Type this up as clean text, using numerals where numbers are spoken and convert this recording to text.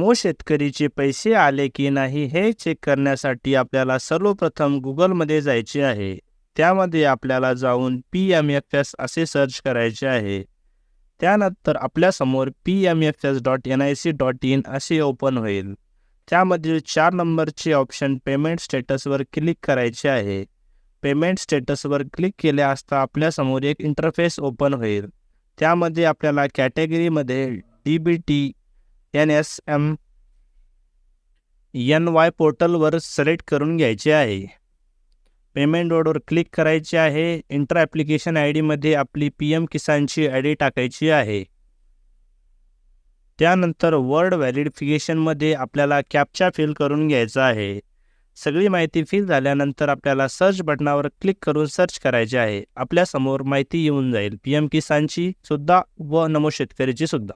नमो शेतकरीचे पैसे आले की नाही हे चेक करण्यासाठी आपल्याला सर्वप्रथम गुगलमध्ये जायचे आहे. त्यामध्ये आपल्याला जाऊन PMFS असे सर्च करायचे आहे. त्यानंतर आपल्यासमोर pmfs.nic.in असे ओपन होईल. त्यामधील 4 नंबरचे ऑप्शन पेमेंट स्टेटसवर क्लिक करायचे आहे. पेमेंट स्टेटसवर क्लिक केले असता आपल्यासमोर एक इंटरफेस ओपन होईल. त्यामध्ये आपल्याला कॅटेगरीमध्ये DBT NSMNY पोर्टलवर सिलेक्ट करून घ्यायचे आहे. पेमेंट मोडवर क्लिक करायचे आहे. इंटर ॲप्लिकेशन ID आपली PM किसानची ID टाकायची आहे. त्यानंतर वर्ड व्हॅलिडिफिकेशनमध्ये आपल्याला कॅप्चा फिल करून घ्यायचा आहे. सगळी माहिती फिल झाल्यानंतर आपल्याला सर्च बटनावर क्लिक करून सर्च करायचे आहे. आपल्यासमोर माहिती येऊन जाईल PM किसानची सुद्धा व नमो शेतकरीची सुद्धा.